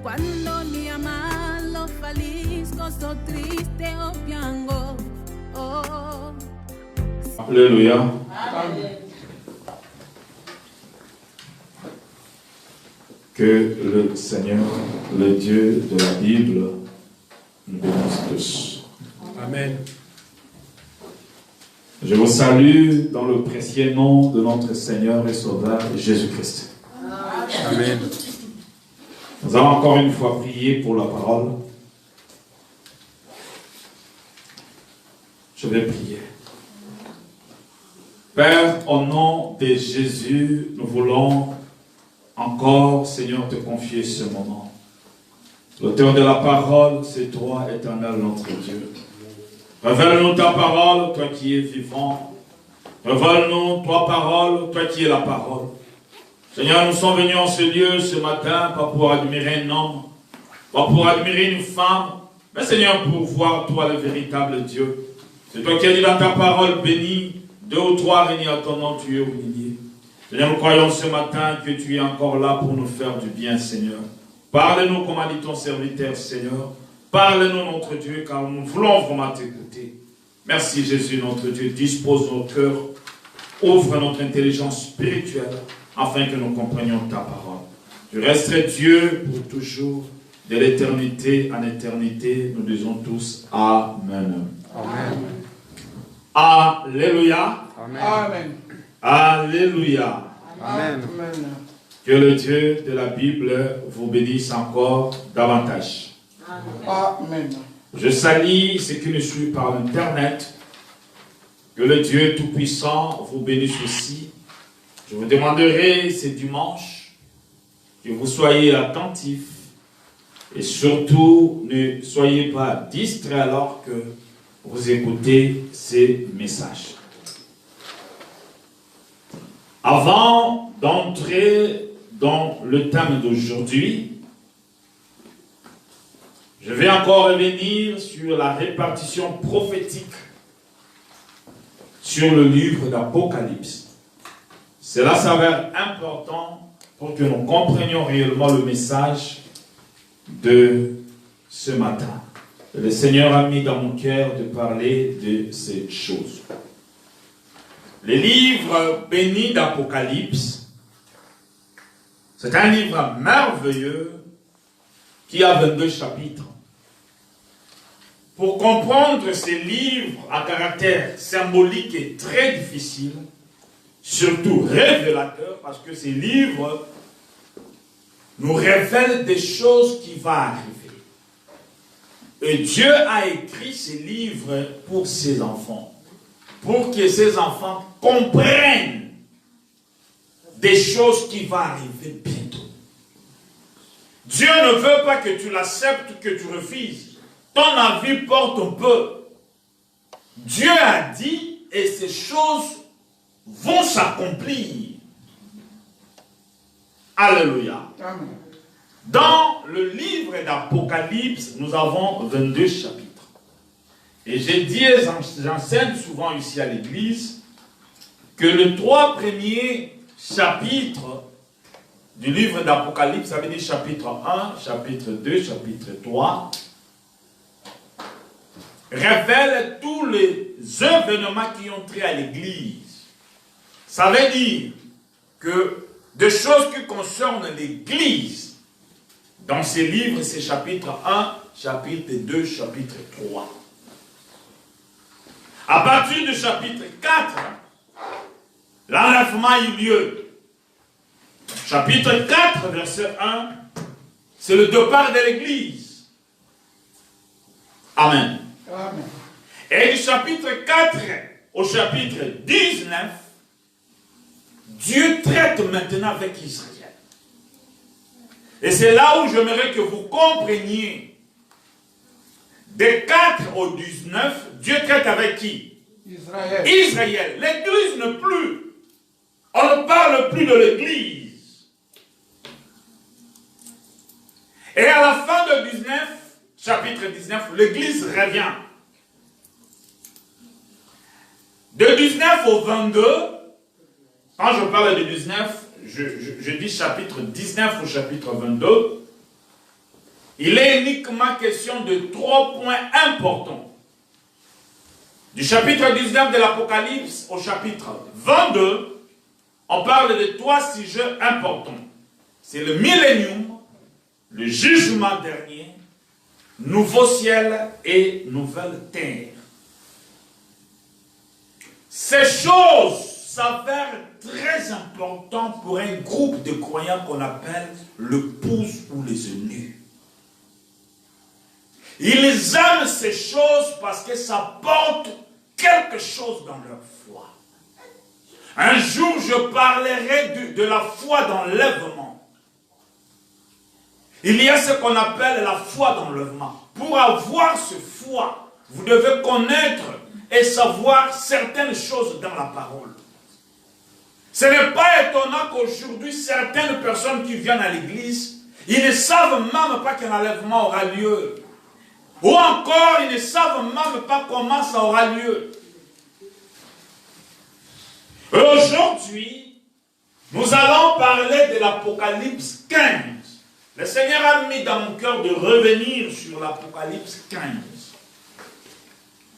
Quando mi amalo falisco, sto triste o piango. Oh. Alléluia. Amen. Que le Seigneur, le Dieu de la Bible, nous bénisse tous. Amen. Je vous salue dans le précieux nom de notre Seigneur et Sauveur Jésus-Christ. Amen. Nous allons encore une fois prier pour la parole. Je vais prier. Père, au nom de Jésus, nous voulons encore, Seigneur, te confier ce moment. L'auteur de la parole, c'est toi, éternel notre Dieu. Révèle-nous ta parole, toi qui es vivant. Révèle-nous ta parole, toi qui es la parole. Seigneur, nous sommes venus en ce lieu ce matin, pas pour admirer un homme, pas pour admirer une femme, mais Seigneur, pour voir toi le véritable Dieu. C'est toi qui as dit dans ta parole, béni, 2 ou 3 réunis à ton nom, tu es béni. Seigneur, nous croyons ce matin que tu es encore là pour nous faire du bien, Seigneur. Parle-nous comme a dit ton serviteur, Seigneur. Parle-nous, notre Dieu, car nous voulons vraiment t'écouter. Merci, Jésus, notre Dieu. Dispose nos cœurs. Ouvre notre intelligence spirituelle afin que nous comprenions ta parole. Tu resterais Dieu pour toujours, de l'éternité en éternité. Nous disons tous Amen. Amen. Alléluia. Amen. Amen. Alléluia. Amen. Que le Dieu de la Bible vous bénisse encore davantage. Amen. Je salue ceux qui nous suivent par Internet. Que le Dieu Tout-Puissant vous bénisse aussi. Je vous demanderai ce dimanche que vous soyez attentifs et surtout ne soyez pas distraits alors que vous écoutez ces messages. Avant d'entrer dans le thème d'aujourd'hui, je vais encore revenir sur la répartition prophétique sur le livre d'Apocalypse. Cela s'avère important pour que nous comprenions réellement le message de ce matin. Le Seigneur a mis dans mon cœur de parler de ces choses. Le livre béni d'Apocalypse, c'est un livre merveilleux qui a 22 chapitres. Pour comprendre ces livres à caractère symbolique et très difficile, surtout révélateur, parce que ces livres nous révèlent des choses qui vont arriver. Et Dieu a écrit ces livres pour ses enfants, pour que ses enfants comprennent des choses qui vont arriver bientôt. Dieu ne veut pas que tu l'acceptes ou que tu refuses. Ton avis porte un peu. Dieu a dit et ces choses vont s'accomplir. Alléluia. Amen. Dans le livre d'Apocalypse, nous avons 22 chapitres. Et j'ai dit, j'enseigne souvent ici à l'église, que les 3 premiers chapitres du livre d'Apocalypse, ça veut dire chapitre 1, chapitre 2, chapitre 3, révèlent tous les événements qui ont trait à l'église. Ça veut dire que des choses qui concernent l'église, dans ces livres, c'est chapitre 1, chapitre 2, chapitre 3. À partir du chapitre 4, l'enlèvement a eu lieu. Chapitre 4, verset 1, c'est le départ de l'église. Amen. Amen. Et du chapitre 4 au chapitre 19, Dieu traite maintenant avec Israël. Et c'est là où j'aimerais que vous compreniez. Des 4 au 19, Dieu traite avec qui? Israël. Israël. L'église ne plus. On ne parle plus de l'église. Et à la fin de 19, chapitre 19, l'église revient. De 19 au 22, quand je parle de 19, je dis chapitre 19 au chapitre 22. Il est uniquement question de 3 points importants. Du chapitre 19 de l'Apocalypse au chapitre 22, on parle de 3 sujets importants. C'est le millénium, le jugement dernier, nouveau ciel et nouvelle terre. Ces choses s'avèrent très importantes pour un groupe de croyants qu'on appelle le pouce ou les eunuques. Ils aiment ces choses parce que ça porte quelque chose dans leur foi. Un jour, je parlerai de la foi d'enlèvement. Il y a ce qu'on appelle la foi d'enlèvement. Pour avoir ce foi, vous devez connaître et savoir certaines choses dans la parole. Ce n'est pas étonnant qu'aujourd'hui, certaines personnes qui viennent à l'église, ils ne savent même pas qu'un enlèvement aura lieu. Ou encore, ils ne savent même pas comment ça aura lieu. Aujourd'hui, nous allons parler de l'Apocalypse 15. Le Seigneur a mis dans mon cœur de revenir sur l'Apocalypse 15.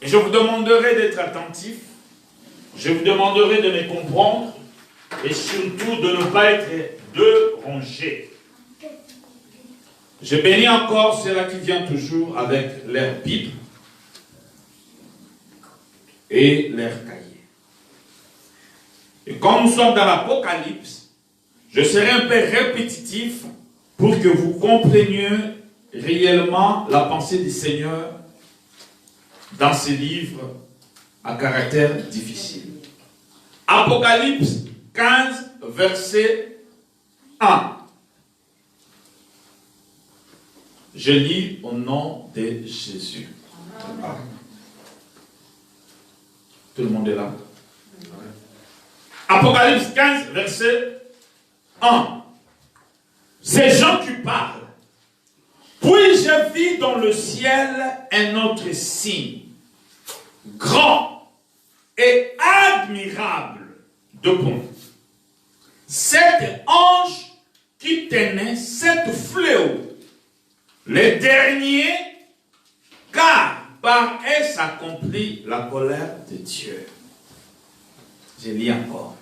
Et je vous demanderai d'être attentif. Je vous demanderai de me comprendre. Et surtout de ne pas être dérangé. Je bénis encore ceux-là qui viennent toujours avec leur Bible et leur cahier. Et comme nous sommes dans l'Apocalypse, je serai un peu répétitif pour que vous compreniez réellement la pensée du Seigneur dans ce livre à caractère difficile. Apocalypse 15, verset 1. Je lis au nom de Jésus. Amen. Tout le monde est là? Amen. Apocalypse 15, verset 1. Ces gens qui parlent. Puis je vis dans le ciel un autre signe, grand et admirable, de bon. 7 anges qui tenaient 7 fléaux. Les derniers, car par eux s'accomplit la colère de Dieu. Je lis encore.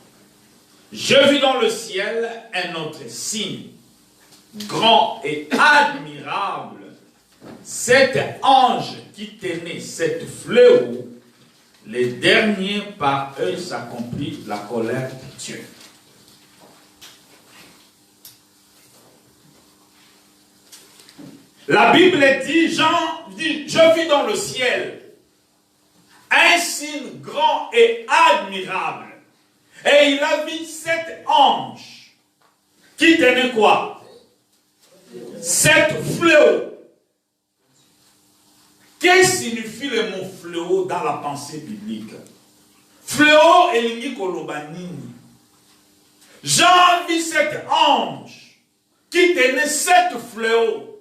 Je vis dans le ciel un autre signe, grand et admirable. 7 anges qui tenaient 7 fléaux. Les derniers, par eux s'accomplit la colère de Dieu. La Bible dit, Jean dit, je vis dans le ciel un signe grand et admirable. Et il a vu 7 anges qui tenaient quoi? 7 fléaux. Qu'est-ce que signifie le mot fléau dans la pensée biblique? Fléau et l'inikolobani. Jean vit 7 anges qui tenaient 7 fléaux.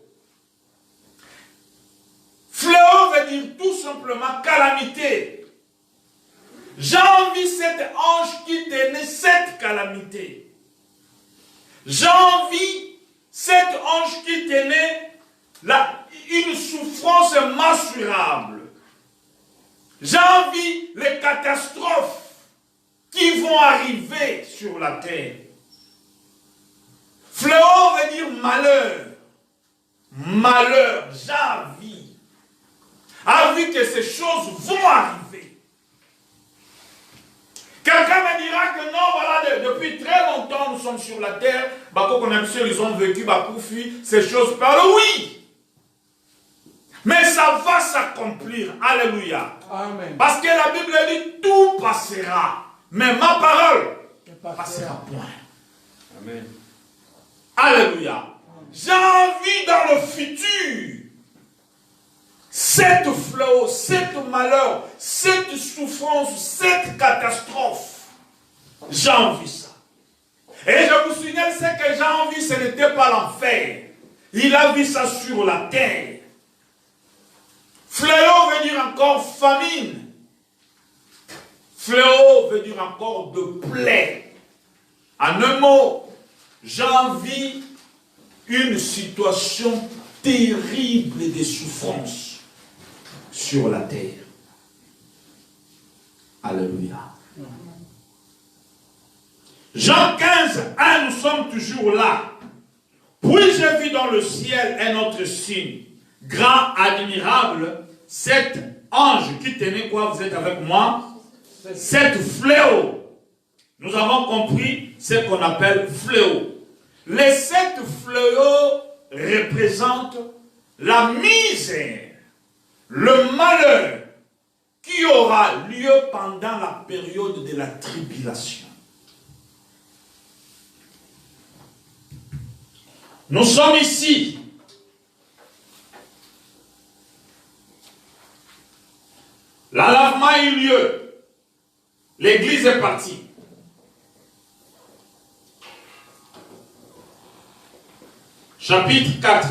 Fléau veut dire tout simplement calamité. Jean vit 7 anges qui tenaient 7 calamités. Jean vit 7 anges qui tenaient une souffrance mensurable. Jean vit les catastrophes qui vont arriver sur la terre. Fléau veut dire malheur. Malheur, Jean vit. A vu que ces choses vont arriver. Quelqu'un me dira que non, voilà, depuis très longtemps nous sommes sur la terre, ils ont vécu, ces choses parlent, oui. Mais ça va s'accomplir, alléluia. Amen. Parce que la Bible dit tout passera, mais ma parole ne passera point. Amen. Alléluia. J'ai envie dans le futur. 7 fléaux, 7 malheurs, 7 souffrances, 7 catastrophes. J'ai envie ça. Et je vous signale, ce que j'ai envie, ce n'était pas l'enfer. Il a vu ça sur la terre. Fléau veut dire encore famine. Fléau veut dire encore de plaie. En un mot, Jean vit une situation terrible de souffrance sur la terre. Alléluia. Jean 15, 1, nous sommes toujours là. Puis j'ai vu dans le ciel un autre signe, grand, admirable, 7 anges qui tenaient quoi, vous êtes avec moi? 7 fléaux. Nous avons compris ce qu'on appelle fléaux. Les 7 fléaux représentent la misère, le malheur qui aura lieu pendant la période de la tribulation. Nous sommes ici. L'enlèvement a eu lieu. L'église est partie. Chapitre 4.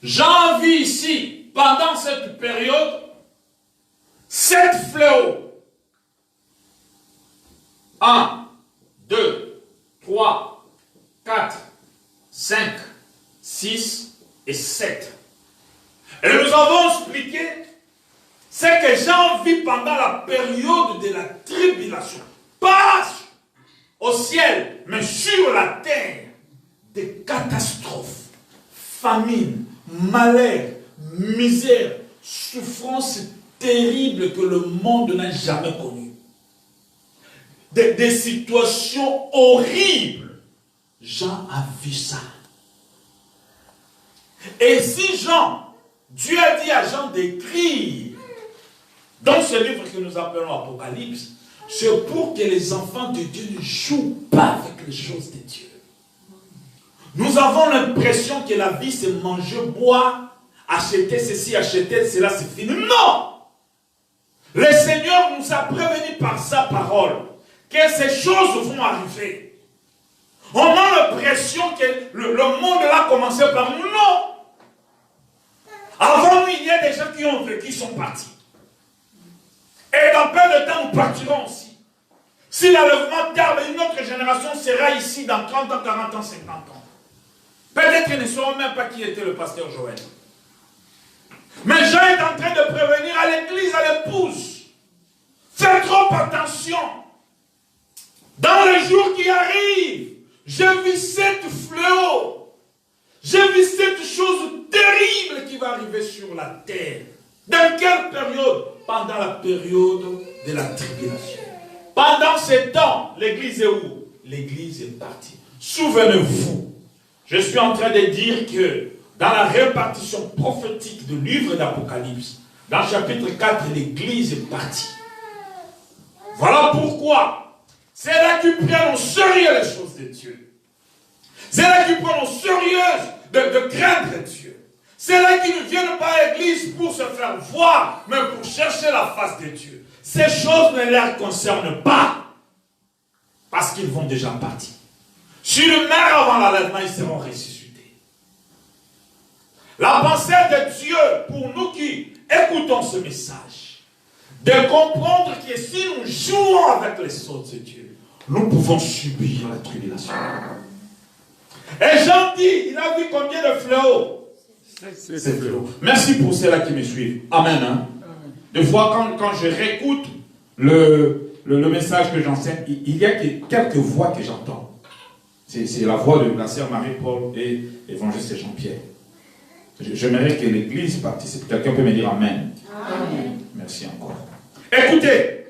Jean vit ici, pendant cette période, 7 fléaux. 1, 2, 3, 4, 5, 6 et 7. Et nous avons expliqué ce que Jean vit pendant la période de la tribulation. Pas au ciel, mais sur la terre, des catastrophes, famine, malheur, misère, souffrance terrible que le monde n'a jamais connues. Des situations horribles. Jean a vu ça. Et si Jean, Dieu a dit à Jean d'écrire dans ce livre que nous appelons Apocalypse, c'est pour que les enfants de Dieu ne jouent pas avec les choses de Dieu. Nous avons l'impression que la vie c'est manger, boire, acheter ceci, acheter cela, c'est fini. Non! Le Seigneur nous a prévenus par sa parole que ces choses vont arriver. On a l'impression que le monde là a commencé par nous. Non! Avant nous, il y a des gens qui ont vécu, qui sont partis. Et dans peu de temps, nous partirons aussi. Si l'enlèvement tarde, une autre génération sera ici dans 30 ans, 40 ans, 50 ans. Peut-être qu'ils ne sauront même pas qui était le pasteur Joël. Mais Jean est en train de prévenir à l'église, à l'épouse. Faites trop attention. Dans les jours qui arrivent, j'ai vu 7 fléaux. J'ai vu cette chose terrible qui va arriver sur la terre. Dans quelle période? Pendant la période de la tribulation. Pendant ce temps, l'église est où? L'église est partie. Souvenez-vous, je suis en train de dire que dans la répartition prophétique du livre d'Apocalypse, dans le chapitre 4, l'église est partie. Voilà pourquoi c'est là qu'ils prennent au sérieux les choses de Dieu. C'est là qu'ils prennent au sérieux de craindre Dieu. C'est là qu'ils ne viennent pas à l'église pour se faire voir, mais pour chercher la face de Dieu. Ces choses ne les concernent pas, parce qu'ils vont déjà partir. Si le meurt avant l'enlèvement, ils seront ressuscités. La pensée de Dieu, pour nous qui écoutons ce message, de comprendre que si nous jouons avec les choses de Dieu, nous pouvons subir la tribulation. Et Jean dit, il a vu combien de fléaux? 7 fléaux. Merci pour ceux-là qui me suivent. Amen. Hein? Des fois, quand je réécoute le message que j'enseigne, il y a quelques voix que j'entends. C'est la voix de la sœur Marie-Paul et l'évangéliste Jean-Pierre. J'aimerais que l'église participe. Quelqu'un peut me dire Amen. Amen. Merci encore. Écoutez,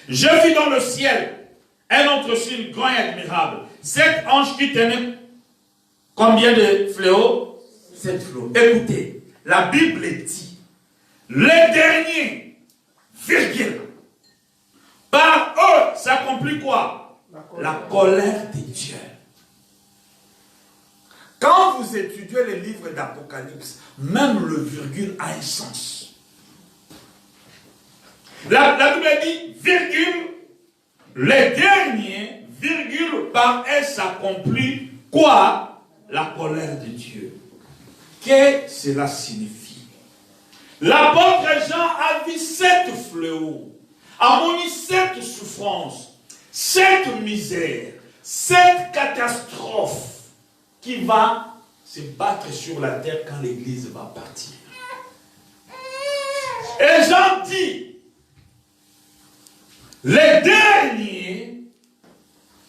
je vis dans le ciel un autre signe grand et admirable. 7 anges qui tenaient combien de fléaux? 7 fléaux. Écoutez, la Bible dit, les derniers, virgule, par eux s'accomplit quoi? La colère de Dieu. Quand vous étudiez les livres d'Apocalypse, même le virgule a un sens. La Bible dit, virgule, les derniers, virgule, par eux s'accomplit quoi? La colère de Dieu. Qu'est-ce que cela signifie? L'apôtre Jean a vu 7 fléaux, a moni 7 souffrances. cette misère, cette catastrophe qui va se battre sur la terre quand l'église va partir. Et Jean dit, les derniers,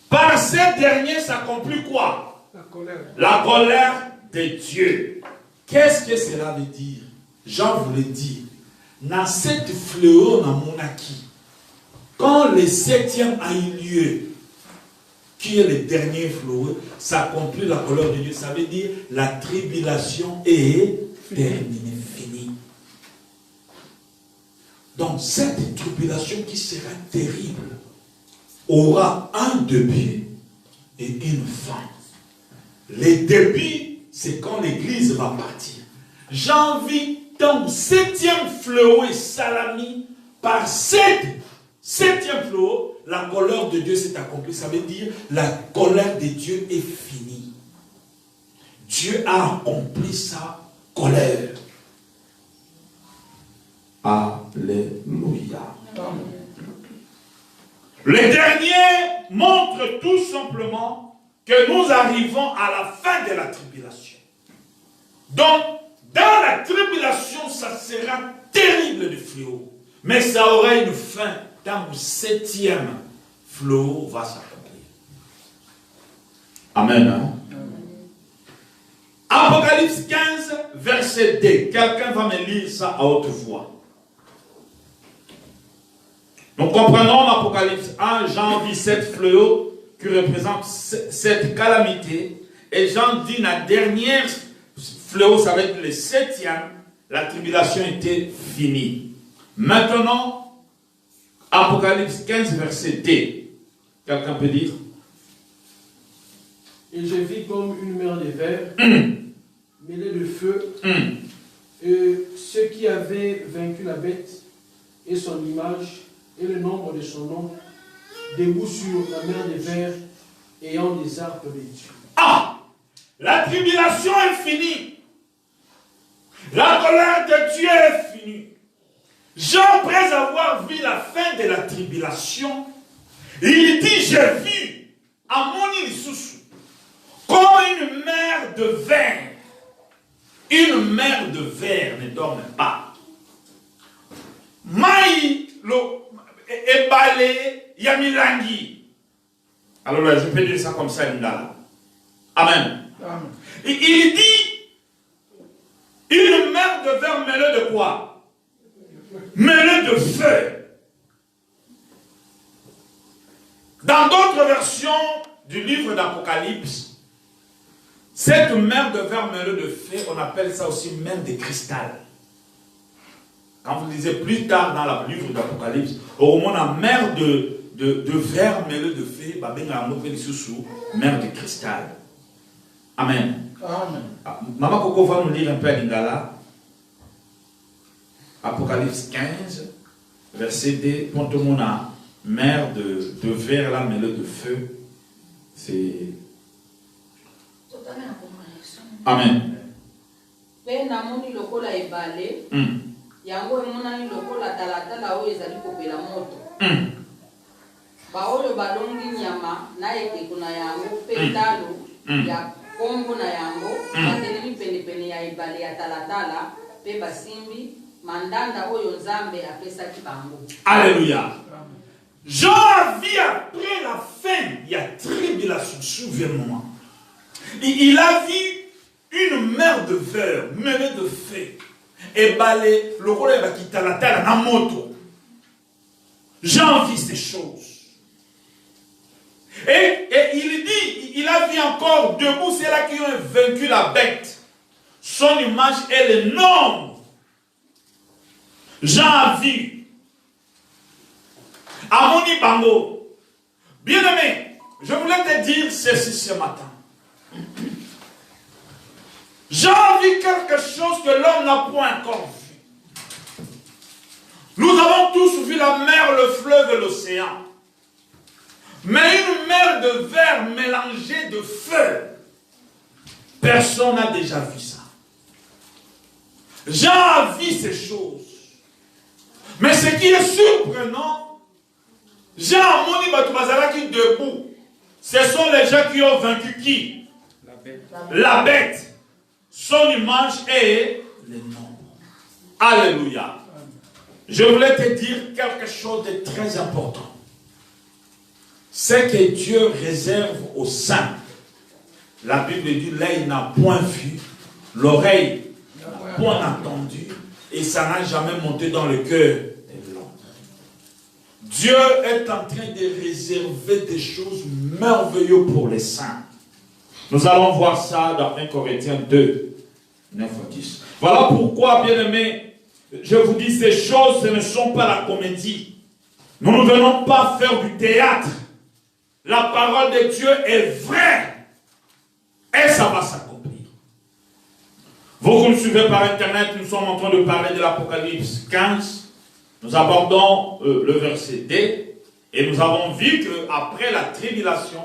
par ces derniers s'accomplit quoi? La colère. La colère de Dieu. Qu'est-ce que cela veut dire? Jean voulait dire, dans cette fléau dans mon acquis, quand le 7e a eu lieu, qui est le dernier fléau, s'accomplit la colère de Dieu. Ça veut dire, la tribulation est terminée, finie. Donc cette tribulation qui sera terrible aura un début et une fin. Le début, c'est quand l'église va partir. Jean vit dans 7e fléau et salami par 7e fléau, la colère de Dieu s'est accomplie. Ça veut dire la colère de Dieu est finie. Dieu a accompli sa colère. Alléluia. Le dernier montre tout simplement que nous arrivons à la fin de la tribulation. Donc, dans la tribulation, ça sera terrible de fléau. Mais ça aura une fin quand le 7e fléau va s'accomplir. Amen. Hein? Apocalypse 15, verset 2. Quelqu'un va me lire ça à haute voix. Nous comprenons l'Apocalypse 1, Jean vit 7 fléaux qui représentent cette calamité. Et Jean dit la dernière fléau, ça va être le 7e, la tribulation était finie. Maintenant, Apocalypse 15, verset 2. Quelqu'un peut dire? Et je vis comme une mer de verre, mêlée de feu, et ceux qui avaient vaincu la bête et son image et le nombre de son nom, debout sur la mer de verre, ayant des arcs de Dieu. Ah! La tribulation est finie. La colère de Dieu est finie. Jean, après avoir vu la fin de la tribulation, il dit, j'ai vu à mon Isusu comme une mer de verre. Une mer de verre ne dorme pas. Maï, Ebale, Yamilangi. Alors là, je peux dire ça comme ça, Lingala. Amen. Amen. Il dit, une mer de verre mêlée de quoi? Mêlée de feu. Dans d'autres versions du livre d'Apocalypse, cette mer de verre mêlée de feu, on appelle ça aussi mer de cristal. Quand vous lisez plus tard dans le livre d'Apocalypse, au moins la mer de verre mêlé de feu, mer de cristal. Amen. Amen. Maman Coco va nous lire un peu à Lingala. Apocalypse 15, verset 2. Quand tout le monde a mer de verre là mêlé de feu, c'est. Amen. Yango emonani lokola talatala oyo ezali kopela moto. Baoyo balongi nyama na ekeko na yango pe talo ya kombo na yango batelemi penepene ya ebale ya talatala pe basimbi mandanda oyo Nzambe apesaki bango. Alléluia. Jean a vu après la fin, il y a tribulation, souviens-moi. Il a vu une mer de verre mêlée de feu. Et balé, le rôle est quitter la terre en moto. Jean vit ces choses. Et il dit, il a vu encore debout ceux-là qui ont vaincu la bête. Son image est le nom. Jean a vu. Amoni Bango. Bien-aimé, je voulais te dire ceci ce matin. Jean vit quelque chose que l'homme n'a point encore vu. Nous avons tous vu la mer, le fleuve et l'océan. Mais une mer de verre mélangée de feu, personne n'a déjà vu ça. Jean a vu ces choses. Mais ce qui est surprenant, Jean, Moni Batubazalaki debout. Ce sont les gens qui ont vaincu qui? La bête. Son image et les nombres. Alléluia. Je voulais te dire quelque chose de très important. C'est que Dieu réserve aux saints. La Bible dit, l'œil n'a point vu, l'oreille n'a point entendu, et ça n'a jamais monté dans le cœur de l'homme. Dieu est en train de réserver des choses merveilleuses pour les saints. Nous allons voir ça dans 1 Corinthiens 2, 9 à 10. Voilà pourquoi, bien-aimés, je vous dis, ces choses, ce ne sont pas la comédie. Nous ne venons pas faire du théâtre. La parole de Dieu est vraie. Et ça va s'accomplir. Vous nous suivez par Internet, nous sommes en train de parler de l'Apocalypse 15. Nous abordons le verset D. Et nous avons vu qu'après la tribulation,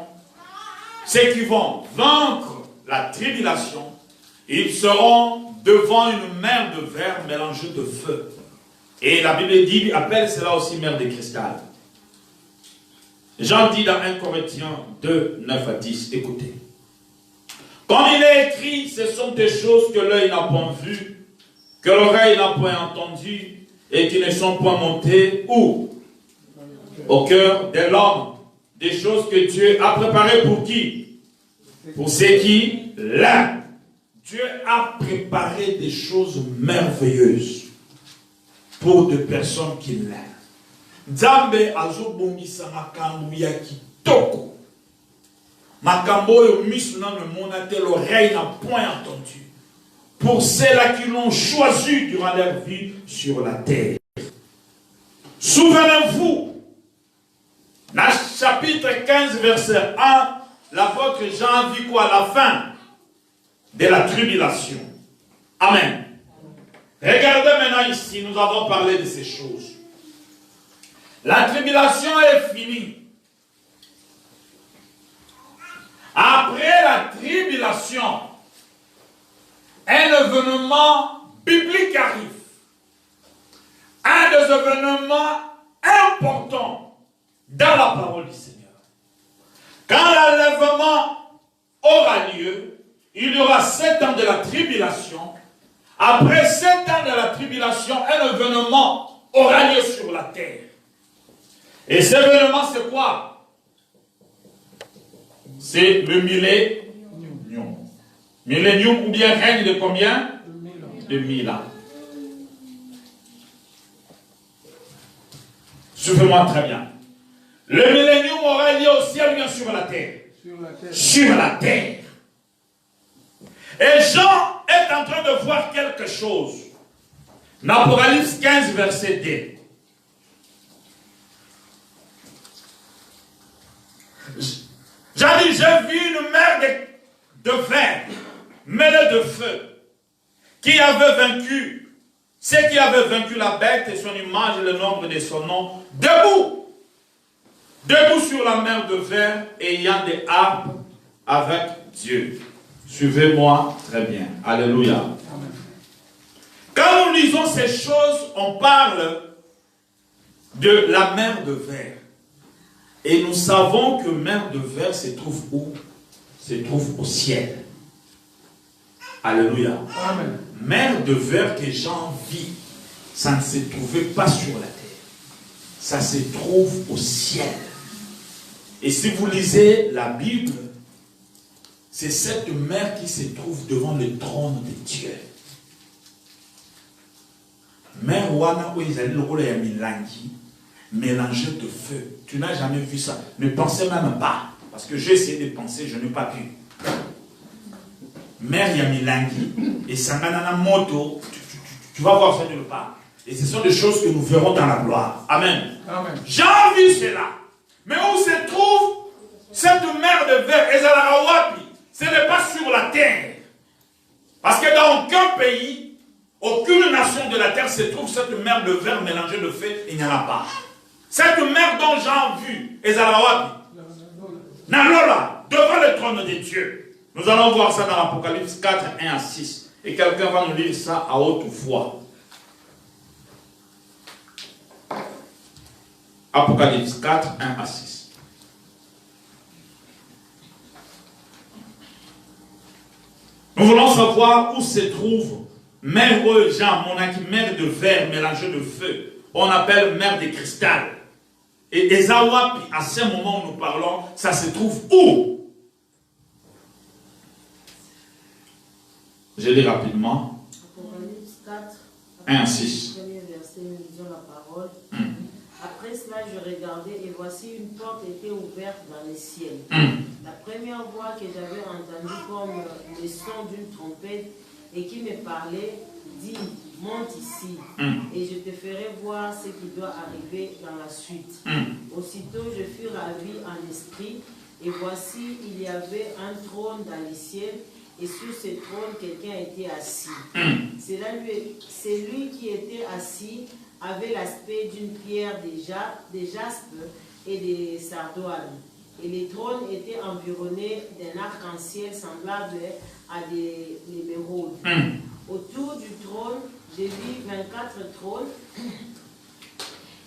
ceux qui vont vaincre la tribulation, ils seront devant une mer de verre mélangée de feu. Et la Bible dit, appelle cela aussi mer de cristal. Jean dit dans 1 Corinthiens 2, 9 à 10, écoutez. Comme il est écrit, ce sont des choses que l'œil n'a point vues, que l'oreille n'a point entendues, et qui ne sont point montées, où? Au cœur de l'homme. Des choses que Dieu a préparées pour qui? Pour ceux qui l'aiment. Dieu a préparé des choses merveilleuses pour des personnes qui l'aiment. Nzambe azobongisa makambo ya kitoko. Makambo yo miso na mona te, l'oreille n'a point entendu. Pour ceux-là qui l'ont choisi durant leur vie sur la terre. Souvenez-vous, dans le chapitre 15, verset 1, l'apôtre Jean vit quoi à la fin de la tribulation. Amen. Regardez maintenant ici, nous avons parlé de ces choses. La tribulation est finie. Après la tribulation, un événement biblique arrive. Un des événements importants dans la parole du Seigneur. Quand l'enlèvement aura lieu, il y aura 7 ans de la tribulation. Après 7 ans de la tribulation, un événement aura lieu sur la terre. Et cet événement, c'est quoi? C'est le millénium. Millénium ou bien règne de combien? De 1000 ans. Suivez-moi très bien. Le millénium aura lieu au ciel ou bien sur la terre? Sur la terre. Et Jean est en train de voir quelque chose. L'Apocalypse 15, verset 2. J'ai dit, j'ai vu une mer de fer, mêlée de feu, qui avait vaincu, ceux qui avaient vaincu la bête et son image et le nombre de son nom, debout sur la mer de fer, ayant des harpes avec Dieu. Suivez-moi très bien. Alléluia. Amen. Quand nous lisons ces choses, on parle de la mer de verre. Et nous savons que mer de verre se trouve où? Se trouve au ciel. Alléluia. Amen. Mer de verre que Jean vit, ça ne se trouvait pas sur la terre. Ça se trouve au ciel. Et si vous lisez la Bible, c'est cette mer qui se trouve devant le trône de Dieu. Mer wana où ils allaient le rôle de Milangi, mélangé de feu. Tu n'as jamais vu ça. Ne pensez même pas. Parce que j'ai essayé de penser, je n'ai pas pu. Mer Yamilangi et Sanganana Moto, tu vas voir ça de part. Et ce sont des choses que nous verrons dans la gloire. Amen. Amen. J'ai vu cela. Mais où se trouve cette mer de verre, Ezalarawapi? Ce n'est pas sur la terre. Parce que dans aucun pays, aucune nation de la terre se trouve cette mer de verre mélangée de feu, il n'y en a pas. Cette mer dont j'ai vu, Ezalawapi, Nalola, devant le trône de Dieu. Nous allons voir ça dans l'Apocalypse 4, 1 à 6. Et quelqu'un va nous lire ça à haute voix. Apocalypse 4, 1 à 6. Nous voulons savoir où se trouve mer Jean, mer de verre mélangée de feu. On appelle mer de cristal. Et Ezawapi, à ce moment où nous parlons, ça se trouve où? Je lis rapidement. Apocalypse 4, 1 à 6. premier verset, nous lisons la parole. Après cela, je regardais et voici une porte était ouverte dans le ciel. La première voix que j'avais entendue comme le son d'une trompette et qui me parlait dit, monte ici et je te ferai voir ce qui doit arriver dans la suite. Aussitôt, je fus ravi en esprit et voici, il y avait un trône dans le ciel et sur ce trône, quelqu'un était assis. Celui qui était assis avait l'aspect d'une pierre de jaspe et de sardoine. Et les trônes étaient environnés d'un arc-en-ciel semblable à des émeraudes. Autour du trône, j'ai vu 24 trônes.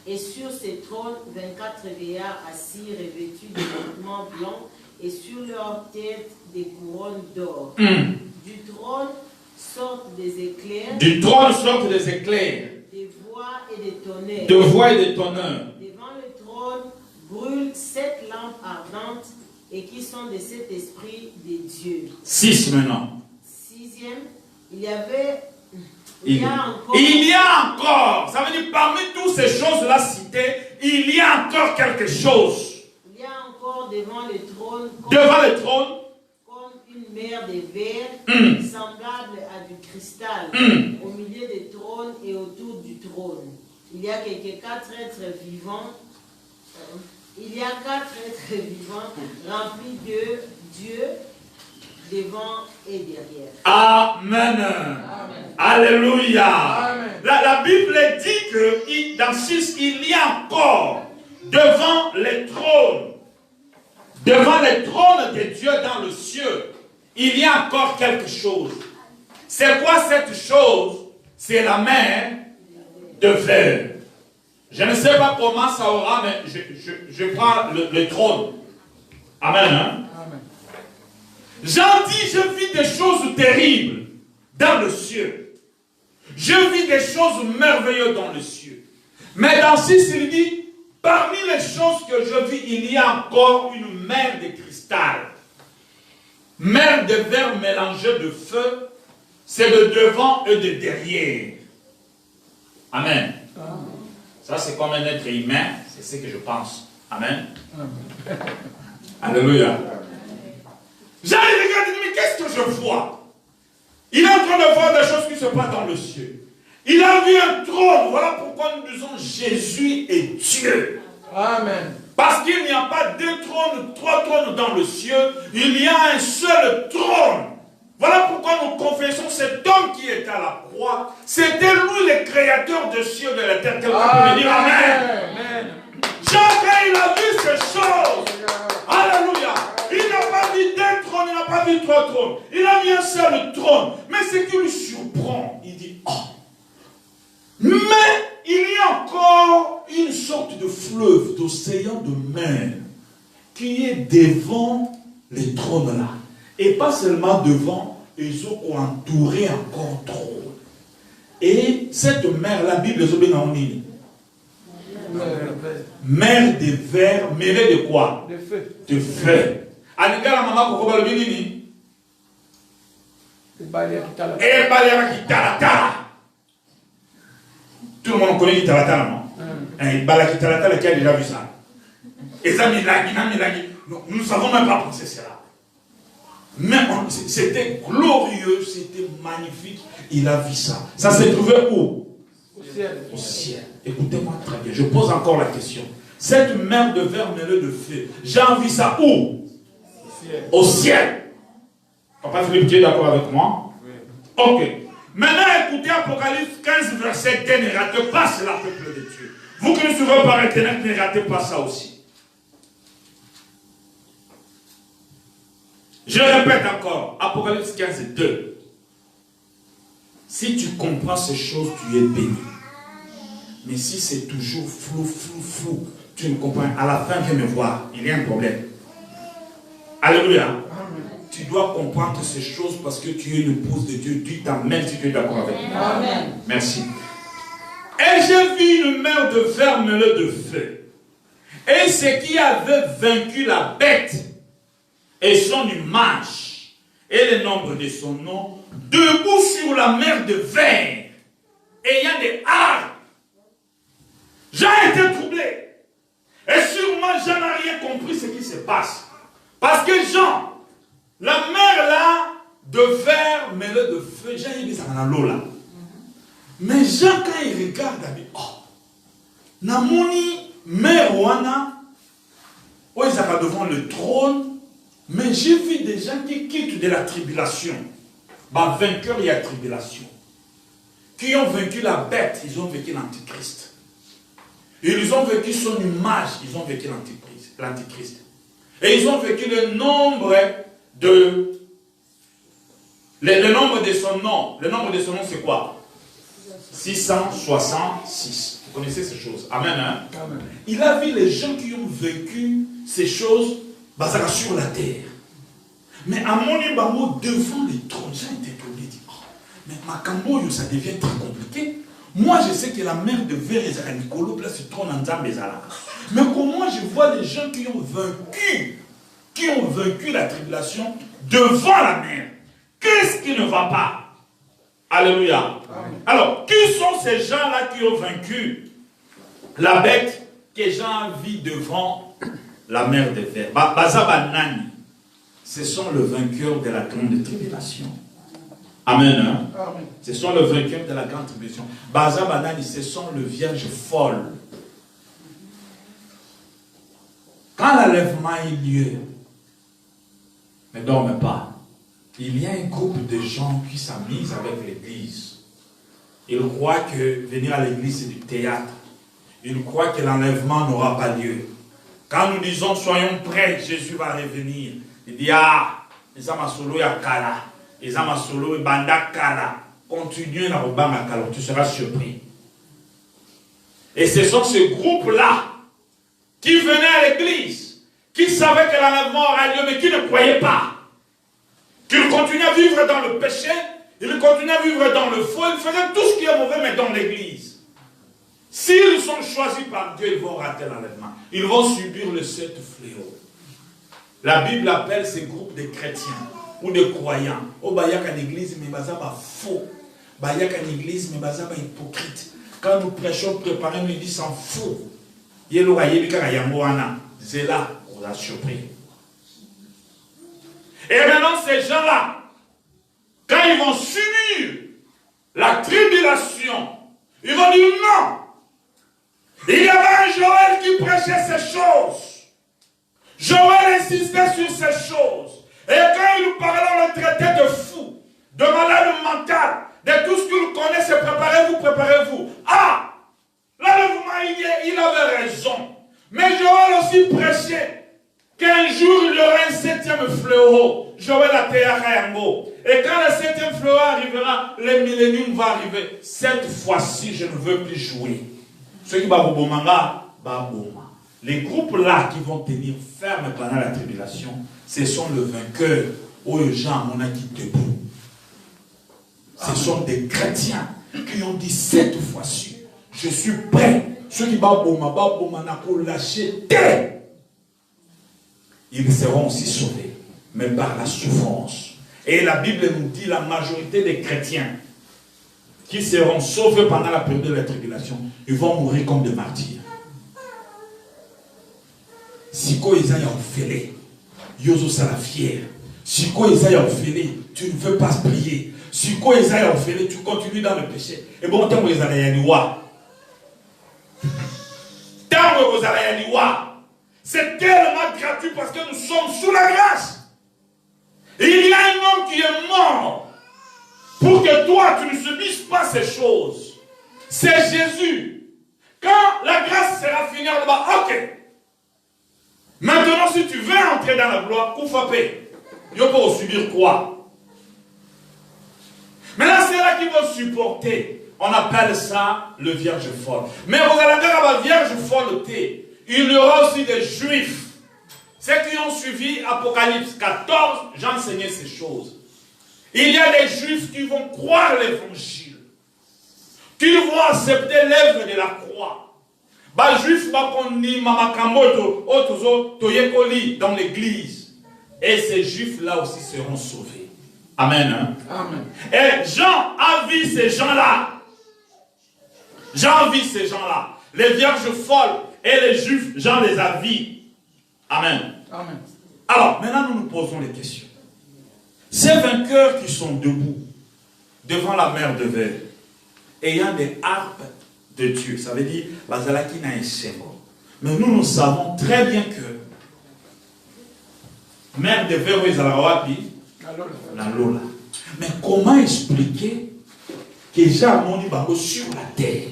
Et sur ces trônes, 24 vieillards assis, revêtus de vêtements blancs, et sur leur tête des couronnes d'or. Du trône sortent des éclairs. Du trône sortent des éclairs. Des voix et des tonnerres. De voix et de tonnerres. Devant le trône brûlent 7 lampes ardentes et qui sont de cet esprit de Dieu. 6 maintenant. 6e, il y avait... Il y a encore, ça veut dire parmi toutes ces choses-là citées, il y a encore quelque chose. Il y a encore devant le trône, comme une mer de verre, semblable à du cristal, au milieu des trônes et autour du trône. Il y a 4 êtres vivants. Il y a 4 êtres vivants remplis de Dieu devant et derrière. Amen. Amen. Alléluia. Amen. La Bible dit que dans 6, il y a encore devant les trônes de Dieu dans le ciel, il y a encore quelque chose. C'est quoi cette chose? C'est la mer de verre. Je ne sais pas comment ça aura, mais je prends le trône. Amen. Hein? Jean dit, je vis des choses terribles dans le ciel. Je vis des choses merveilleuses dans le ciel. Mais dans 6, il dit, parmi les choses que je vis, il y a encore une mer de cristal. Mer de verre mélangée de feu, c'est de devant et de derrière. Amen. Ça, c'est comme un être humain, c'est ce que je pense. Amen. Alléluia. J'arrive, regarde, mais qu'est-ce que je vois? Il est en train de voir des choses qui se passent dans le ciel. Il a vu un trône. Voilà pourquoi nous disons Jésus est Dieu. Amen. Parce qu'il n'y a pas 2 trônes, 3 trônes dans le ciel. Il y a un seul trône. Voilà pourquoi nous confessons cet homme qui est à la croix. C'était lui le créateur du ciel et de la terre. Quelqu'un peut me dire Amen. Amen. Jean, quand il a vu ces choses, alléluia, il n'a pas vu 2 trônes, il n'a pas vu 3 trônes. Il a vu un seul trône. Mais ce qui lui surprend, il dit, oh, mais il y a encore une sorte de fleuve, d'océan de mer qui est devant les trônes là. Et pas seulement devant, ils ont entouré encore trône. Et cette mer, la Bible les obéit en ligne. Mer de verre, mêlée de quoi? De feu. De feu. Anigala mama koko balobi nini? Ebalera Kitalatala. Tout le monde connaît Kitalatala, non? Ebalera Kitalatala, qui a déjà vu ça? Et ça, nous ne savons même pas penser cela. Mais c'était glorieux, c'était magnifique. Il a vu ça. Ça s'est trouvé où? Au ciel. Au ciel. Écoutez-moi très bien. Je pose encore la question. Cette mer de verre mêlée de feu, j'ai envie ça où? Au ciel. Au ciel. Papa Philippe, tu es d'accord avec moi? Oui. Ok. Maintenant, écoutez Apocalypse 15, verset 2. Ne ratez pas cela, peuple de Dieu. Vous qui nous suivez par Internet, ne ratez pas ça aussi. Je répète encore, Apocalypse 15, 2. Si tu comprends ces choses, tu es béni. Mais si c'est toujours flou, tu ne comprends. À la fin, viens me voir. Il y a un problème. Alléluia. Tu dois comprendre ces choses parce que tu es l'épouse de Dieu. Dis amen si tu es d'accord avec moi. Amen. Merci. Et j'ai vu une mer de fer mêlée de feu. Et ce qui avait vaincu la bête et son image et le nombre de son nom, debout sur la mer de verre, ayant des arcs. J'ai été troublé. Et sûrement, Jean n'a rien compris ce qui se passe. Parce que Jean, la mer là, de verre mêlée de feu, Jean il dit ça dans l'eau là. Mais Jean, quand il regarde, il dit, oh, Namoni, mer wana, où ils sont devant le trône, mais j'ai vu des gens qui quittent de la tribulation. Bah, vainqueur, il y a tribulation. Qui ont vaincu la bête, ils ont vaincu l'antichrist. Ils ont vécu son image, ils ont vécu l'antichrist. Et ils ont vécu le nombre de son nom. Le nombre de son nom, c'est quoi? 666. Vous connaissez ces choses. Amen, hein? Amen. Il a vu les gens qui ont vécu ces choses basées sur la terre. Mais à mon niveau, devant les trônes, j'ai été troublé. Mais Makambo, ça devient très compliqué. Moi, je sais que la mer de verre et Nicolo, là, se trône en Zambé. Mais comment je vois les gens qui ont vaincu la tribulation devant la mer? Qu'est-ce qui ne va pas? Alléluia. Amen. Alors, qui sont ces gens-là qui ont vaincu la bête que Jean vit devant la mer de verre? Bazabanani, ce sont les vainqueurs de la grande tribulation. Amen. Hein? Amen. Ce sont les vainqueurs de la grande tribulation. Bazabanani, ce sont les vierges folles. Quand l'enlèvement a eu lieu, ne dormez pas. Il y a un groupe de gens qui s'amusent avec l'église. Ils croient que venir à l'église c'est du théâtre. Ils croient que l'enlèvement n'aura pas lieu. Quand nous disons soyons prêts, Jésus va revenir. Il dit les amasolo ya kala, les amasolo banda kala. Continuez la robanga kala, tu seras surpris. Et ce sont ces groupes-là qui venaient à l'église, qui savaient que l'enlèvement aura lieu, mais qui ne croyaient pas. Qu'ils continuent à vivre dans le péché, ils continuent à vivre dans le faux, ils faisaient tout ce qui est mauvais, mais dans l'église. S'ils sont choisis par Dieu, ils vont rater l'enlèvement. Ils vont subir le 7 fléaux. La Bible appelle ces groupes de chrétiens ou de croyants. Oh, bah, il y a qu'une église, mais bah, ça va faux. Bah, il y a qu'une église, mais bah, ça va hypocrite. Quand nous prêchons, préparons, nous disons s'en fout. C'est là, on a surpris. Et maintenant, ces gens-là, quand ils vont subir la tribulation, ils vont dire non. Il y avait un Joël qui prêchait ces choses. Joël insistait sur ces choses. Et quand il nous parlait, on le traitait de fou, de malade mental, de tout ce qu'il connaissait. Préparez-vous, préparez-vous. Ah, l'enlèvement, il avait raison. Mais Joël aussi prêchait qu'un jour il y aura un 7e fléau. Joël a Théachayango. Et quand le 7e fléau arrivera, le millénium va arriver. Cette fois-ci, je ne veux plus jouer. Ceux qui vont bomanga, les groupes là qui vont tenir ferme pendant la tribulation, ce sont les vainqueurs. Oh, Jean, mon aki debout. Ce sont des chrétiens qui ont dit cette fois-ci, je suis prêt. Ceux qui vont lâcher terre. Ils seront aussi sauvés, mais par la souffrance. Et la Bible nous dit la majorité des chrétiens qui seront sauvés pendant la période de la tribulation, ils vont mourir comme des martyrs. Si quoi ils aillent enfelé, Yozo sera fier. Si quoi ils aillent enfelé, tu ne veux pas prier. Si quoi ils aillent enfelé, tu continues dans le péché. Et bon, tant que vous allez y aller, tant que vous allez y aller, c'est tellement gratuit parce que nous sommes sous la grâce. Et il y a un homme qui est mort pour que toi, tu ne subisses pas ces choses. C'est Jésus. Quand la grâce sera finie, on va, ok. Maintenant, si tu veux entrer dans la gloire, koufapé, il faut subir quoi? Maintenant, c'est là qu'ils vont supporter. On appelle ça le vierge folle. Mais vous allez dire à la vierge folle, il y aura aussi des Juifs. Ceux qui ont suivi Apocalypse 14, j'enseignais ces choses. Il y a des Juifs qui vont croire l'évangile, qui vont accepter l'œuvre de la croix. Les Juifs dans l'église. Et ces Juifs-là aussi seront sauvés. Amen. Hein? Amen. Et Jean a vu ces gens-là. Jean a vu ces gens-là. Les vierges folles et les Juifs, Jean les a vus. Amen. Amen. Alors, maintenant, nous nous posons les questions. Ces vainqueurs qui sont debout devant la mer de verre, ayant des harpes de Dieu, ça veut dire, Bazalaki n'a un symbole. Mais nous savons très bien que mer de verre, ils la Lola. Mais comment expliquer que Jean Moni Bango sur la terre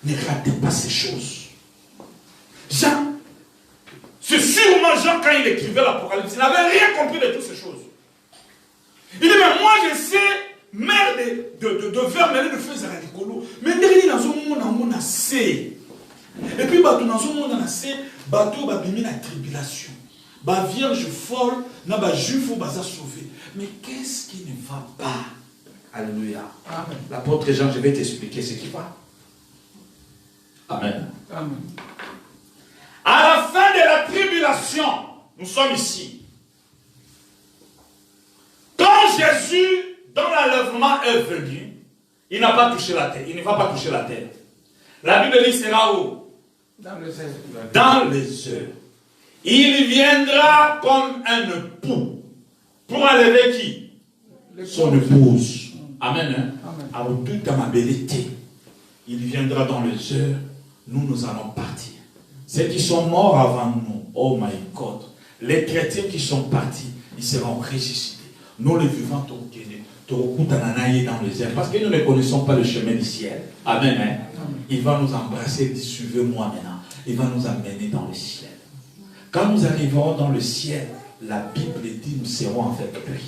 ne ratez pas ces choses? Jean, c'est sûrement Jean quand il écrivait l'Apocalypse, il n'avait rien compris de toutes ces choses. Il dit, mais moi je sais, mer de verre mêlé de feu zaradicolo, mais il dans un monde assez. Et puis, dans un monde assez, bateau va bénir la tribulation. Ba vierge folle, na ba juif ou baza sauvé. Mais qu'est-ce qui ne va pas? Alléluia. Amen. L'apôtre Jean, je vais t'expliquer ce qui va. Amen. Amen. À la fin de la tribulation, nous sommes ici. Quand Jésus, dans l'enlèvement, est venu, il n'a pas touché la terre. Il ne va pas toucher la terre. La Bible dit, sera où? Dans les airs. Dans les heures. Il viendra comme un époux pour enlever qui? Son épouse. Amen. Hein? Amen. Alors, toute amabilité, il viendra dans les heures, nous allons partir. Ceux qui sont morts avant nous, oh my God, les chrétiens qui sont partis, ils seront ressuscités. Nous, les vivants, dans les airs, parce que nous ne connaissons pas le chemin du ciel. Amen. Hein? Amen. Il va nous embrasser, il dit, suivez-moi maintenant. Il va nous amener dans le ciel. Quand nous arriverons dans le ciel, la Bible dit, nous serons avec lui.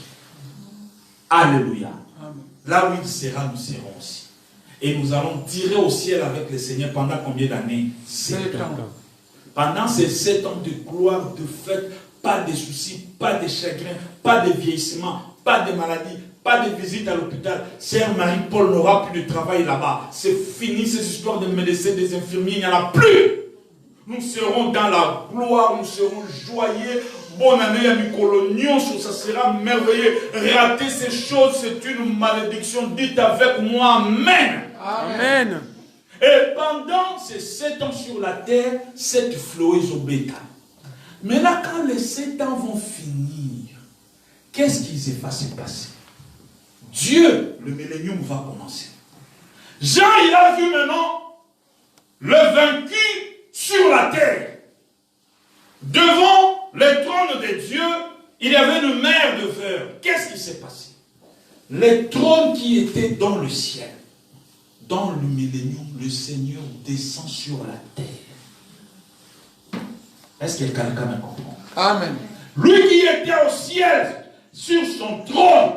Alléluia. Amen. Là où il sera, nous serons aussi. Et nous allons tirer au ciel avec le Seigneur pendant combien d'années? 7 ans. Pendant ces 7 ans de gloire, de fête, pas de soucis, pas de chagrin, pas de vieillissement, pas de maladie, pas de visite à l'hôpital. Sœur Marie-Paul n'aura plus de travail là-bas. C'est fini ces histoires de médecins, des infirmiers, il n'y en a plus. Nous serons dans la gloire, nous serons joyeux. Bonne année à Micolonion, ça sera merveilleux. Rater ces choses, c'est une malédiction. Dites avec moi, Amen. Amen. Et pendant ces 7 ans sur la terre, cette floïse au béta. Mais là, quand les 7 ans vont finir, qu'est-ce qui va se passer? Dieu, le millénium va commencer. Jean, il a vu maintenant le vaincu sur la terre. Devant le trône de Dieu, il y avait une mer de verre. Qu'est-ce qui s'est passé? Les trônes qui étaient dans le ciel, dans le millénium, le Seigneur descend sur la terre. Est-ce que quelqu'un me comprend? Amen. Lui qui était au ciel, sur son trône,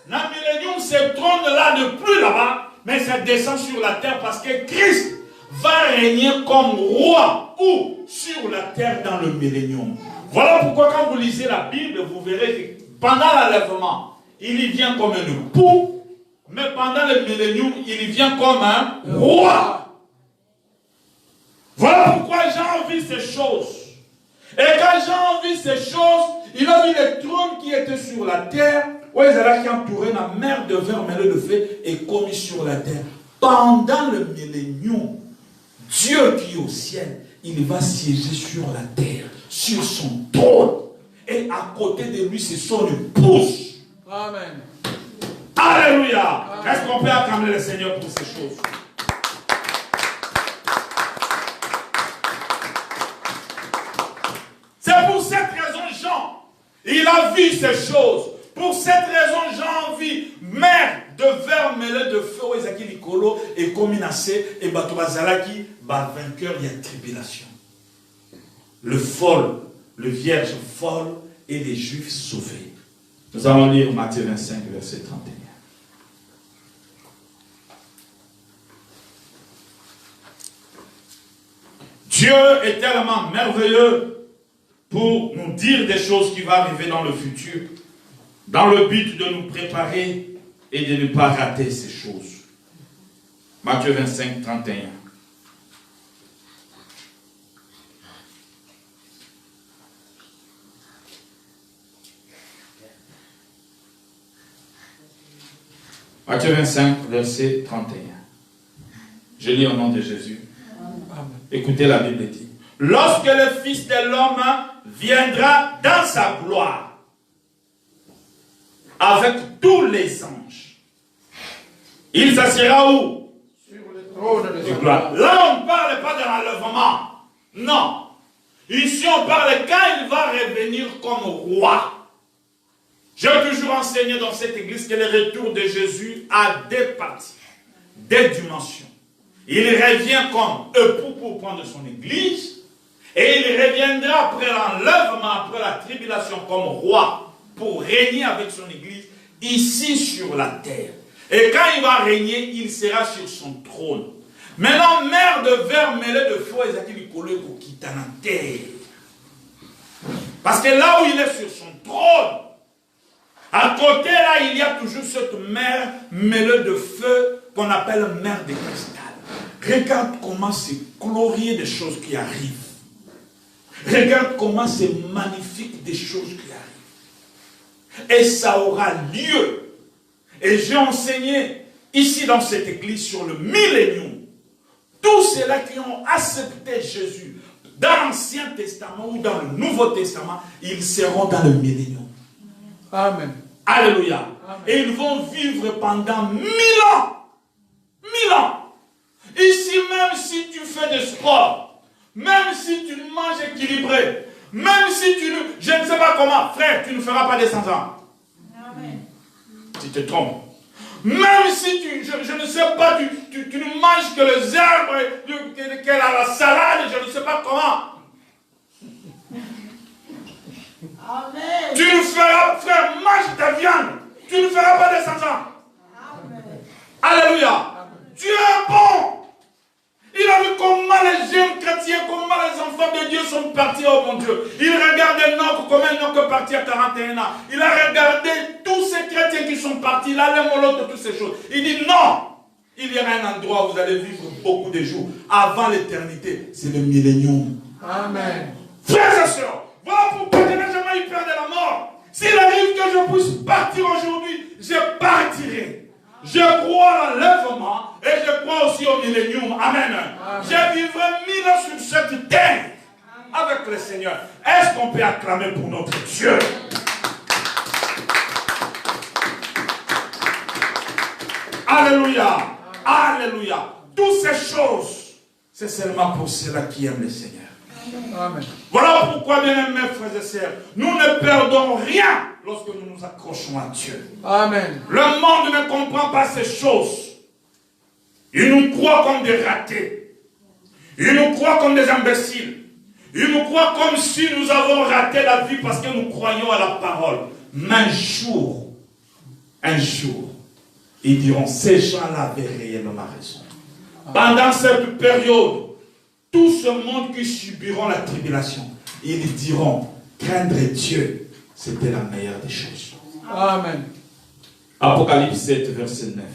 dans le millénium, ce trône-là n'est plus là-bas, mais ça descend sur la terre parce que Christ va régner comme roi ou sur la terre dans le millénium. Voilà pourquoi quand vous lisez la Bible, vous verrez que pendant l'enlèvement, il y vient comme un époux, mais pendant le millénium, il y vient comme un roi. Voilà pourquoi Jean vit ces choses. Et quand Jean vit ces choses, il a vu les trônes qui étaient sur la terre, où ils allaient entourer la mer de verre mêlée de feu et commis sur la terre. Pendant le millénium, Dieu qui est au ciel, il va siéger sur la terre, sur son trône. Et à côté de lui, c'est son épouse. Amen. Alléluia. Est-ce qu'on peut acclamer le Seigneur pour ces choses? C'est pour cette raison, Jean, il a vu ces choses. Pour cette raison, Jean vit mer de verre mêlé de feu, et comme et Batobazalaki, vainqueur, il y a tribulation. Le folle, le vierge folle et les juifs sauvés. Nous allons lire Matthieu 25, verset 31. Dieu est tellement merveilleux pour nous dire des choses qui vont arriver dans le futur, dans le but de nous préparer et de ne pas rater ces choses. Matthieu 25, 31. Matthieu 25, verset 31. Je lis au nom de Jésus. Écoutez, la Bible dit: lorsque le Fils de l'homme viendra dans sa gloire, avec tous les anges, il s'assiera où? Sur le trône de Du gloire. Là, on ne parle pas de l'enlèvement. Non. Ici, on parle quand il va revenir comme roi. J'ai toujours enseigné dans cette église que le retour de Jésus a deux parties, deux dimensions. Il revient comme époux pour prendre son église, et il reviendra après l'enlèvement, après la tribulation, comme roi, pour régner avec son église, ici sur la terre. Et quand il va régner, il sera sur son trône. Maintenant, mer de verre mêlé de feu, ils ont dit pour quitter la terre. Parce que là où il est sur son trône, à côté là, il y a toujours cette mer mêlée de feu qu'on appelle mer de cristal. Regarde comment c'est glorieux des choses qui arrivent. Regarde comment c'est magnifique des choses qui arrivent. Et ça aura lieu. Et j'ai enseigné ici dans cette église sur le millénium. Tous ceux-là qui ont accepté Jésus dans l'Ancien Testament ou dans le Nouveau Testament, ils seront dans le millénium. Amen. Alléluia. Amen. Et ils vont vivre pendant 1000 ans. 1000 ans. Ici, même si tu fais du sport, même si tu manges équilibré, même si tu ne... Je ne sais pas comment, frère, tu ne feras pas des 100 ans. Amen. Tu te trompes. Même si tu, je ne sais pas, tu ne manges que les herbes, que la salade, je ne sais pas comment. Amen. Tu ne feras, frère, mange ta viande. Tu ne feras pas des 100 ans. Amen. Alléluia. Dieu est bon. Il a vu comment les jeunes chrétiens, comment les enfants de Dieu sont partis, oh mon Dieu. Il regardait Enoch, comment Enoch est parti à 41 ans. Il a regardé tous ces chrétiens qui sont partis, là, les molottes, toutes ces choses. Il dit non. Il y a un endroit où vous allez vivre beaucoup de jours. Avant l'éternité, c'est le millénium. Amen. Frères et sœurs, voilà pourquoi je n'ai jamais eu peur de la mort. S'il arrive que je puisse partir aujourd'hui, je partirai. Je crois à l'enlèvement et je crois aussi au millénium. Amen. Je vivrai 1000 ans sur cette terre avec le Seigneur. Est-ce qu'on peut acclamer pour notre Dieu? Alléluia. Alléluia. Toutes ces choses, c'est seulement pour ceux-là qui aiment le Seigneur. Amen. Voilà pourquoi, bien aimés frères et sœurs, nous ne perdons rien lorsque nous nous accrochons à Dieu. Amen. Le monde ne comprend pas ces choses. Il nous croit comme des ratés. Il nous croit comme des imbéciles. Il nous croit comme si nous avons raté la vie parce que nous croyons à la parole. Mais un jour, ils diront, ces gens-là avaient réellement raison. Pendant cette période, tout ce monde qui subiront la tribulation, ils diront, craindre Dieu, c'était la meilleure des choses. Amen. Apocalypse 7, verset 9.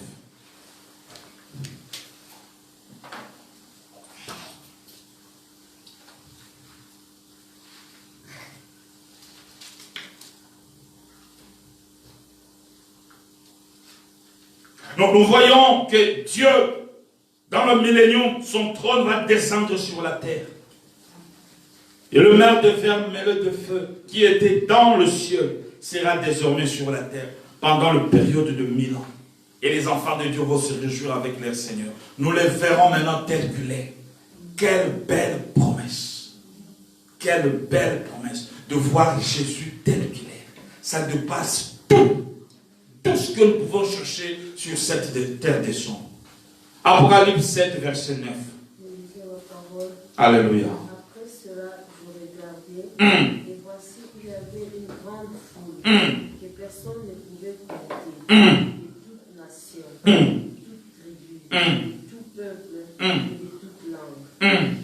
Donc nous voyons que Dieu, dans le millénium, son trône va descendre sur la terre. Et le mer de verre mêlé de feu qui était dans le ciel sera désormais sur la terre pendant la période de 1000 ans. Et les enfants de Dieu vont se réjouir avec leur Seigneur. Nous les verrons maintenant tels qu'il est. Quelle belle promesse. Quelle belle promesse de voir Jésus tel qu'il est. Ça dépasse tout ce que nous pouvons chercher sur cette terre des songes. Apocalypse 7, verset 9. Alléluia. Après cela, je regardais, et voici il y avait une grande foule que personne ne pouvait compter, de toute nation, de toute tribu, de tout peuple et de toute langue,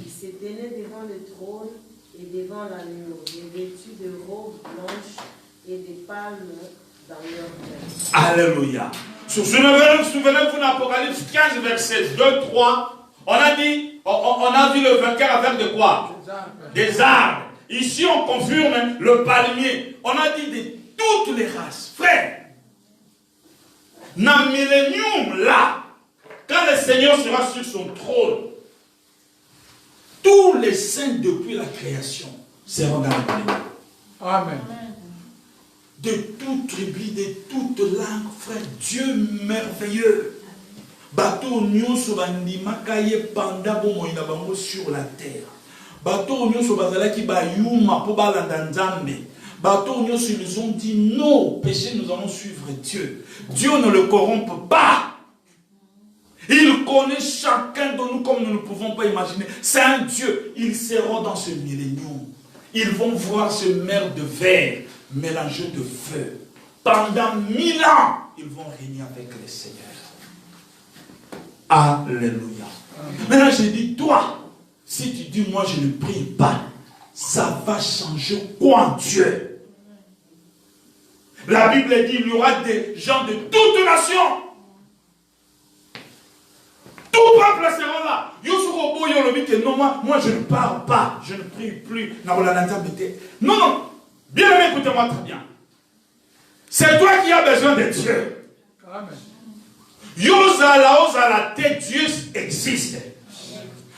qui se tenaient devant le trône et devant l'agneau, revêtus de robes blanches et des palmes dans leurs mains. Alléluia. Souvenez-vous d'Apocalypse 15, verset 2-3. On a dit, on a vu le vainqueur avec de quoi? Des arbres. Ici, on confirme le palmier. On a dit de toutes les races. Frère, dans le millénium, là, quand le Seigneur sera sur son trône, tous les saints depuis la création seront dans le palmier. Amen. De toute tribu, de toute langue, frère, Dieu merveilleux. Bateau nyonso bandima kaye panda bomoina bango sur la terre. Bateau nyonso bazalaki ba yuma po balanda nzambe. Bateau nyonso ils ont dit non, péché nous allons suivre Dieu. Dieu ne le corrompt pas. Il connaît chacun de nous comme nous ne pouvons pas imaginer. C'est un Dieu. Ils seront dans ce millénium. Ils vont voir ce mer de verre mélangé de feu. Pendant 1000 ans, ils vont régner avec le Seigneur. Alléluia. Maintenant, je dis, toi, si tu dis, moi, je ne prie pas, ça va changer quoi en Dieu? La Bible dit, il y aura des gens de toutes nations. Tout peuple seront là. Non, moi, je ne parle pas, je ne prie plus. Non, non. Bien aimé, écoutez-moi très bien. C'est toi qui as besoin de Dieu. Amen. Yozala, Dieu existe.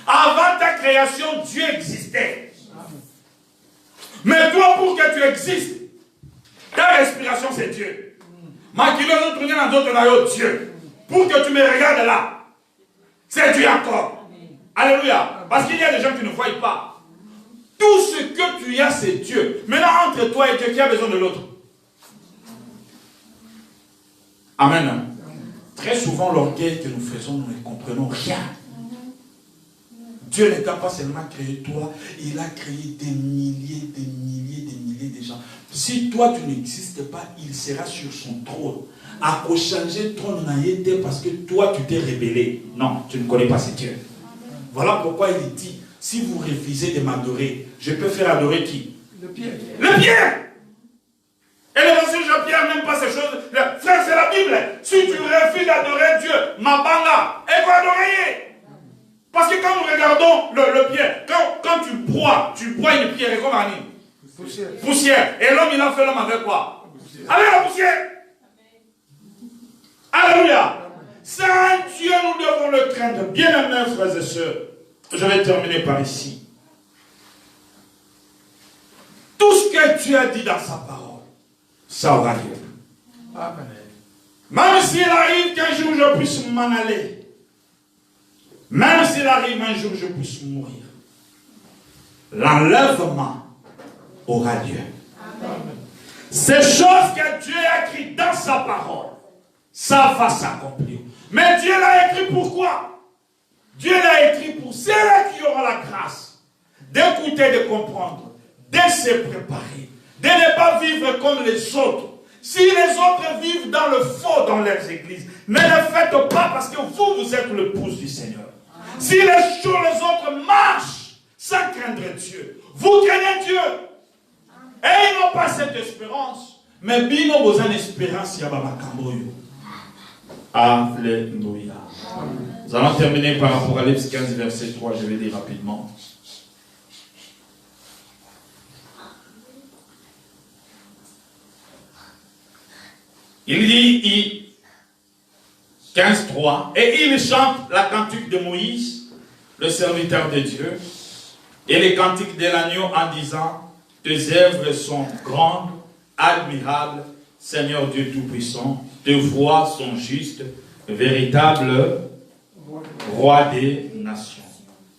Avant ta création, Dieu existait. Mais toi, pour que tu existes, ta respiration, c'est Dieu. Dieu. Pour que tu me regardes là, c'est Dieu encore. Alléluia. Parce qu'il y a des gens qui ne voient pas. Tout ce que tu as, c'est Dieu. Maintenant, entre toi et Dieu, qui a besoin de l'autre? Amen. Très souvent, l'orgueil que nous faisons, nous ne comprenons rien. Dieu n'a pas seulement créé toi, il a créé des milliers de gens. Si toi, tu n'existes pas, il sera sur son trône. À quoi changer trône n'a été parce que toi, tu t'es rebellé. Non, tu ne connais pas ce Dieu. Voilà pourquoi il dit, si vous refusez de m'adorer, je peux faire adorer qui? Le Pierre. Le Pierre! Et le monsieur Jean-Pierre n'aime pas ces choses. Frère, c'est la Bible. Si tu refuses d'adorer Dieu, ma banga, elle va adorer. Parce que quand nous regardons le pierre, quand tu bois une pierre, et comme Poussière. poussière. Et l'homme, il a fait l'homme avec quoi? Avec la poussière. Alléluia. C'est un Dieu, nous devons le craindre. Bien aimés, frères et sœurs, je vais terminer par ici. Tout ce que Dieu a dit dans sa parole, ça aura lieu. Amen. Même s'il arrive qu'un jour je puisse m'en aller, même s'il arrive un jour je puisse mourir, l'enlèvement aura lieu. Amen. Ces choses que Dieu a écrites dans sa parole, ça va s'accomplir. Mais Dieu l'a écrit pourquoi? Dieu l'a écrit pour ceux qui auront la grâce d'écouter, de comprendre, de se préparer, de ne pas vivre comme les autres. Si les autres vivent dans le faux dans leurs églises, ne le faites pas parce que vous êtes l'épouse du Seigneur. Si les autres marchent sans craindre Dieu, vous craignez Dieu. Et ils n'ont pas cette espérance. Mais bino vous avez une espérance. Alléluia. Nous allons terminer par Apocalypse 15, verset 3. Je vais dire rapidement. Il dit, 15.3, et il chante la cantique de Moïse, le serviteur de Dieu, et les cantiques de l'agneau en disant, tes œuvres sont grandes, admirables, Seigneur Dieu Tout-Puissant, tes voies sont justes, véritable roi des nations.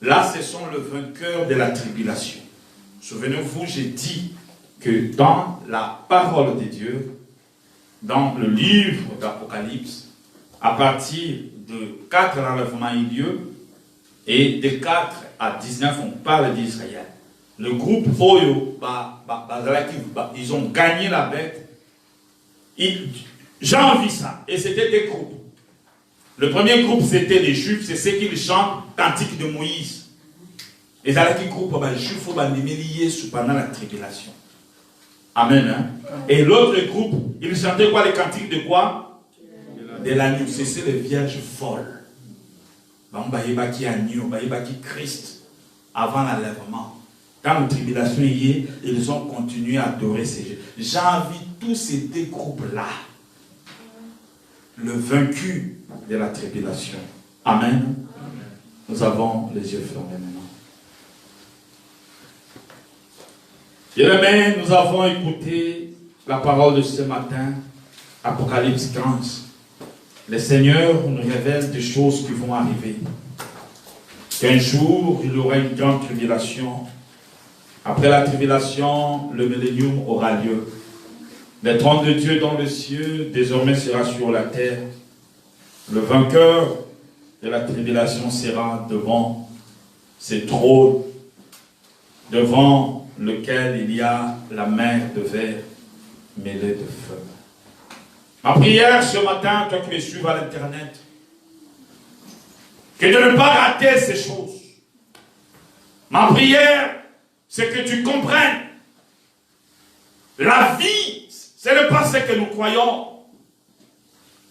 Là, ce sont les vainqueurs de la tribulation. Souvenez-vous, j'ai dit que dans la parole de Dieu, dans le livre d'Apocalypse, à partir de 4 enlèvements il y a lieu, et de 4 à 19, on parle d'Israël. Le groupe Oyo, ils ont gagné la bête. Jean vit ça, et c'était des groupes. Le premier groupe, c'était les Juifs, c'est ceux qui chantent Cantique de Moïse. Et ça qui groupe juif pendant la tribulation. Amen. Hein? Et l'autre groupe, ils chantaient quoi, les cantiques de quoi? De l'agneau. C'est les vierges folles. Qui agneau, qui Christ avant l'enlèvement. Quand la tribulation y est, ils ont continué à adorer ces jeux. J'invite tous ces deux groupes-là. Le vaincu de la tribulation. Amen. Nous avons les yeux fermés maintenant. Bien-aimés, nous avons écouté la parole de ce matin, Apocalypse 15. Le Seigneur nous révèle des choses qui vont arriver. Qu'un jour, il y aura une grande tribulation. Après la tribulation, le millénium aura lieu. Le trône de Dieu dans les cieux, désormais sera sur la terre. Le vainqueur de la tribulation sera devant ces trônes, devant lequel il y a la mer de verre mêlée de feu. Ma prière ce matin, toi qui me suives à l'internet, que de ne pas rater ces choses. Ma prière, c'est que tu comprennes. La vie, ce n'est pas ce que nous croyons.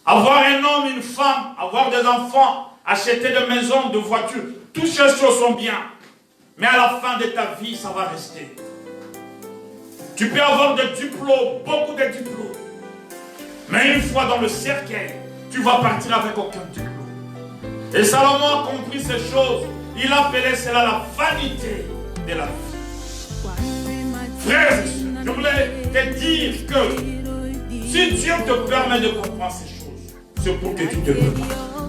Avoir un homme, une femme, avoir des enfants, acheter des maisons, des voitures, toutes ces choses sont bien. Mais à la fin de ta vie, ça va rester. Tu peux avoir des diplômes, beaucoup de diplômes. Mais une fois dans le cercueil, tu vas partir avec aucun diplôme. Et Salomon a compris ces choses. Il appelait cela la vanité de la vie. Frères et sœurs, je voulais te dire que si Dieu te permet de comprendre ces choses, c'est pour que tu te prépares.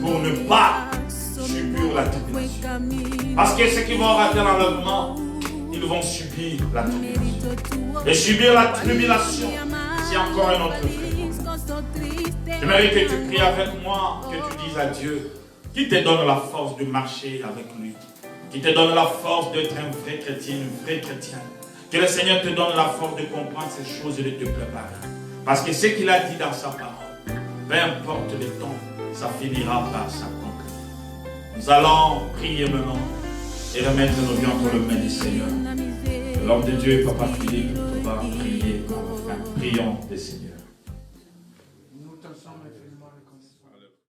Pour ne pas subir la tribulation. Parce que ceux qui vont rater l'enlèvement, ils vont subir la tribulation. Et subir la tribulation, c'est encore un autre fréquent. J'aimerais que tu pries avec moi, que tu dises à Dieu, qui te donne la force de marcher avec lui, qui te donne la force d'être un vrai chrétien, une vraie chrétienne. Que le Seigneur te donne la force de comprendre ces choses et de te préparer. Parce que ce qu'il a dit dans sa parole, peu importe le temps, ça finira par s'accomplir. Nous allons prier maintenant et remettre nos vies entre les mains du Seigneur. L'homme de Dieu, Papa Philippe, va prier enfin. Prions le Seigneur. Nous t'en sommes infiniment reconnaissants.